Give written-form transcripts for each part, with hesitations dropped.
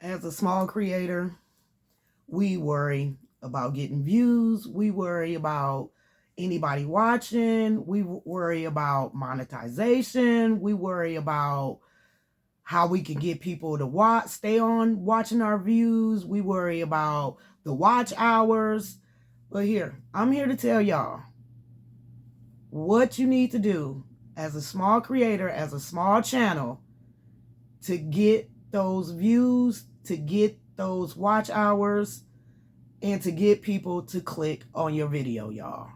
As a small creator, we worry about getting views. We worry about anybody watching. We worry about monetization. We worry about how we can get people to stay on watching our views. We worry about the watch hours. But I'm here to tell y'all what you need to do as a small creator, as a small channel, to get those views, to get those watch hours, and to get people to click on your video, y'all.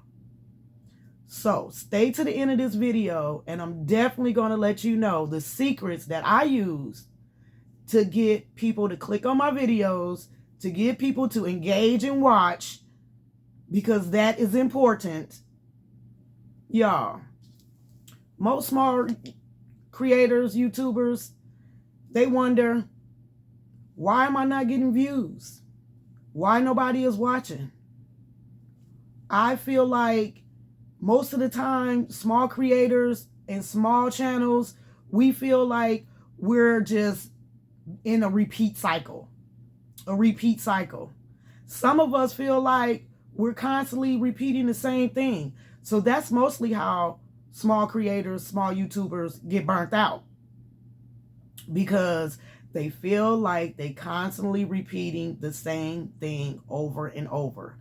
So stay to the end of this video, and I'm definitely going to let you know the secrets that I use to get people to click on my videos, to get people to engage and watch, because that is important. Y'all, most small creators, YouTubers, they wonder, why am I not getting views? Why nobody is watching? I feel like most of the time, small creators and small channels, we feel like we're just in a repeat cycle. Some of us feel like we're constantly repeating the same thing. So that's mostly how small creators, small YouTubers get burnt out, because they feel like they constantly repeating the same thing over and over.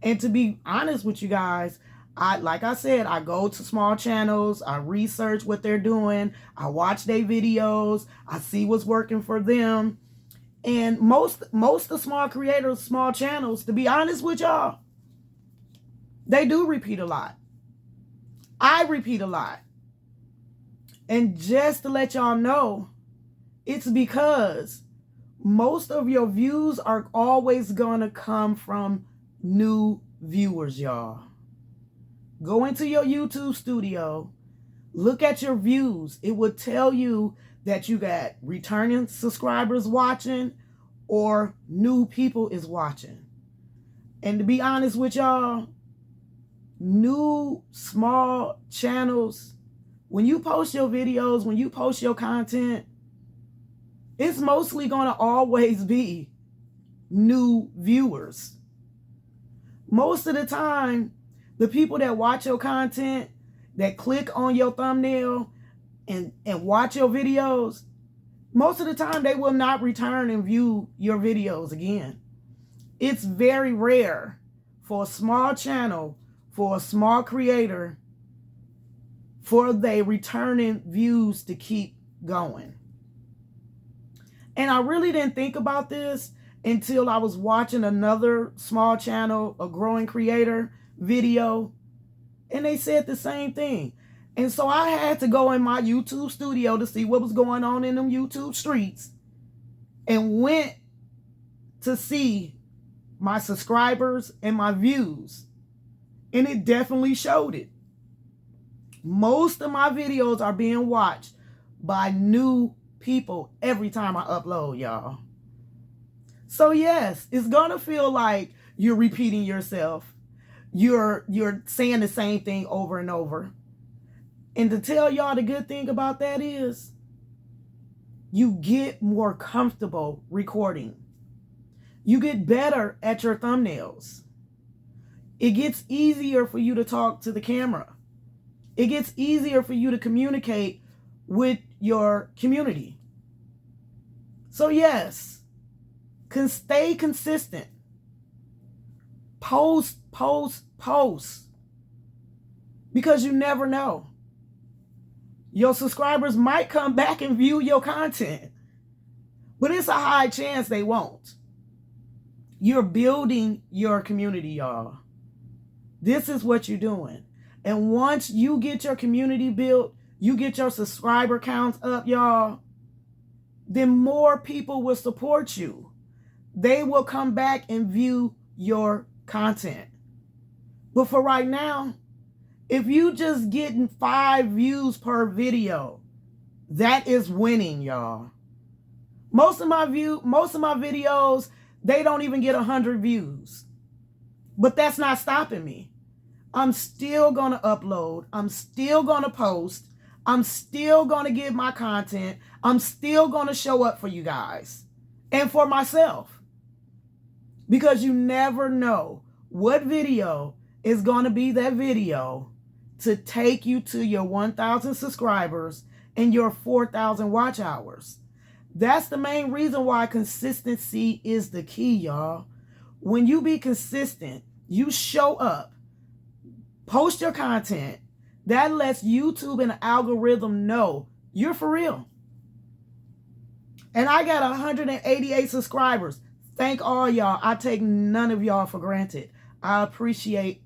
And to be honest with you guys, like I said, I go to small channels, I research what they're doing, I watch their videos, I see what's working for them. And most of small creators, small channels, to be honest with y'all, they do repeat a lot. I repeat a lot. And just to let y'all know, it's because most of your views are always going to come from new viewers, y'all. Go into your YouTube studio, look at your views. It will tell you that you got returning subscribers watching or new people is watching. And to be honest with y'all, new small channels, when you post your videos, when you post your content, it's mostly going to always be new viewers. Most of the time, the people that watch your content, that click on your thumbnail and watch your videos, most of the time they will not return and view your videos again. It's very rare for a small channel, for a small creator, for they returning views to keep going. And I really didn't think about this until I was watching another small channel, a growing creator video, and they said the same thing. And so I had to go in my YouTube studio to see what was going on in them YouTube streets, and went to see my subscribers and my views. And it definitely showed it. Most of my videos are being watched by new people every time I upload, y'all. So yes, it's gonna feel like you're repeating yourself. You're saying the same thing over and over. And to tell y'all, the good thing about that is you get more comfortable recording. You get better at your thumbnails. It gets easier for you to talk to the camera. It gets easier for you to communicate with your community. So yes, stay consistent. Post. Because you never know. Your subscribers might come back and view your content, but it's a high chance they won't. You're building your community, y'all. This is what you're doing. And once you get your community built, you get your subscriber counts up, y'all, then more people will support you. They will come back and view your content. But for right now, if you just getting 5 views per video, that is winning, y'all. Most of my videos, they don't even get 100 views. But that's not stopping me. I'm still going to upload. I'm still going to post. I'm still going to give my content. I'm still going to show up for you guys. and for myself. Because you never know what video is going to be that video to take you to your 1,000 subscribers and your 4,000 watch hours. That's the main reason why consistency is the key, y'all. When you be consistent, you show up, post your content, that lets YouTube and the algorithm know you're for real. And I got 188 subscribers. Thank all y'all. I take none of y'all for granted. I appreciate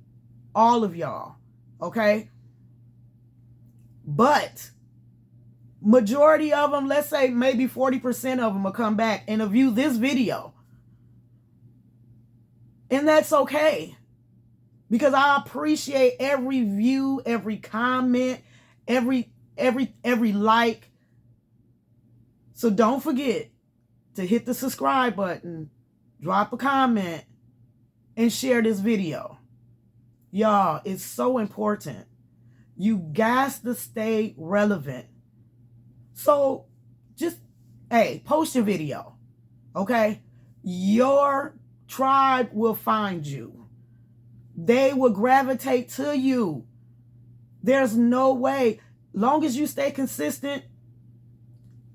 all of y'all. Okay? But majority of them, let's say maybe 40% of them will come back and view this video. And that's okay. Because I appreciate every view, every comment, every like. So don't forget to hit the subscribe button, drop a comment, and share this video. Y'all, it's so important. You got to stay relevant. So just, hey, post your video, okay? Your tribe will find you. They will gravitate to you. There's no way. Long as you stay consistent,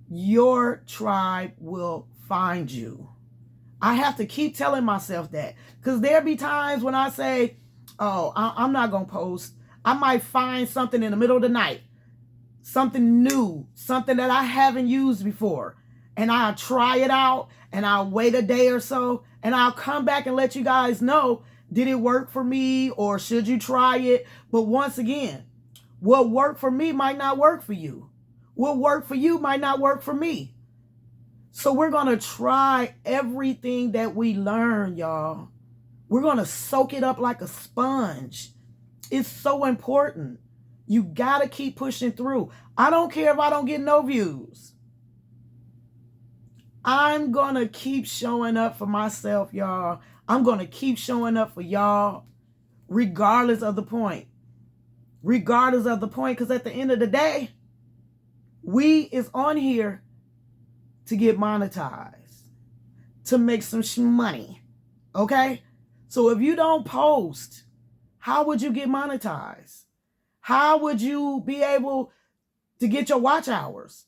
your tribe will find you. I have to keep telling myself that, because there be times when I say, oh, I'm not going to post. I might find something in the middle of the night, something new, something that I haven't used before, and I'll try it out, and I'll wait a day or so, and I'll come back and let you guys know, did it work for me, or should you try it? But once again, what worked for me might not work for you. What worked for you might not work for me. So we're going to try everything that we learn, y'all. We're going to soak it up like a sponge. It's so important. You got to keep pushing through. I don't care if I don't get no views. I'm going to keep showing up for myself, y'all. I'm going to keep showing up for y'all regardless of the point. Regardless of the point, because at the end of the day, we is on here to get monetized, to make some money, okay? So if you don't post, how would you get monetized? How would you be able to get your watch hours?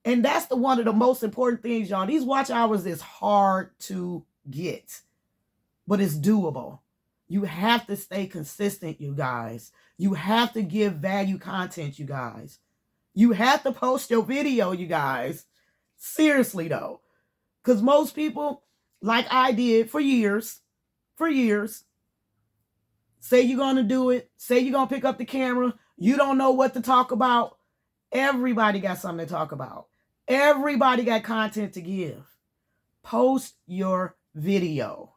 And that's one of the most important things, y'all. These watch hours is hard to get, but it's doable. You have to stay consistent, you guys. You have to give value content, you guys. You have to post your video, you guys. Seriously, though. Because most people, like I did for years, say you're going to do it, say you're going to pick up the camera, you don't know what to talk about. Everybody got something to talk about. Everybody got content to give. Post your video.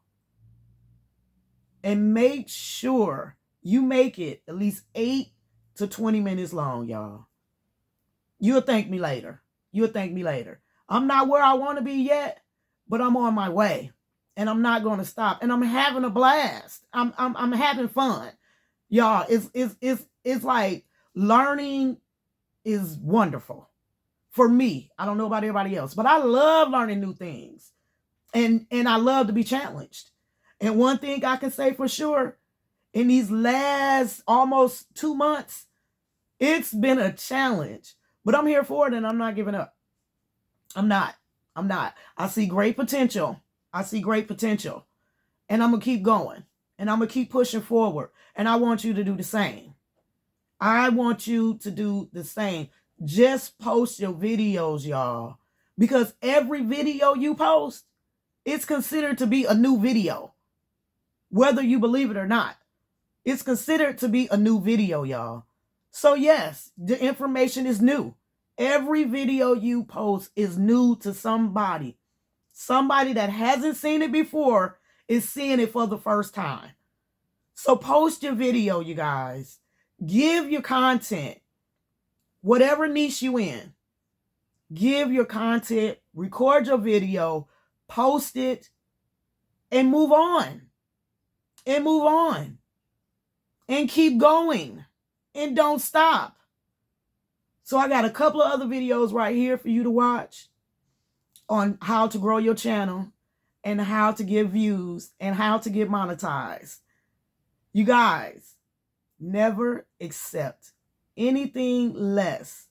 And make sure you make it at least 8 to 20 minutes long, y'all. You'll thank me later. You'll thank me later. I'm not where I want to be yet, but I'm on my way. And I'm not going to stop. And I'm having a blast. I'm having fun. Y'all, it's like learning is wonderful. For me, I don't know about everybody else, but I love learning new things. And I love to be challenged. And one thing I can say for sure, in these last almost 2 months, it's been a challenge. But I'm here for it, and I'm not giving up. I'm not. I see great potential. And I'm going to keep going. And I'm going to keep pushing forward. And I want you to do the same. Just post your videos, y'all. Because every video you post, it's considered to be a new video. Whether you believe it or not. It's considered to be a new video, y'all. So yes, the information is new. Every video you post is new to somebody. Somebody that hasn't seen it before is seeing it for the first time. So post your video, you guys. Give your content. Whatever niche you in. Give your content. Record your video. Post it. And move on. And keep going. And don't stop. So I got a couple of other videos right here for you to watch. on how to grow your channel and how to get views and how to get monetized. You guys, never accept anything less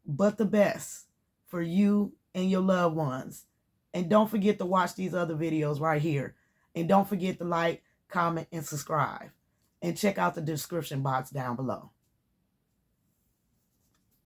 but the best for you and your loved ones. And don't forget to watch these other videos right here. And don't forget to like, comment, and subscribe. And check out the description box down below.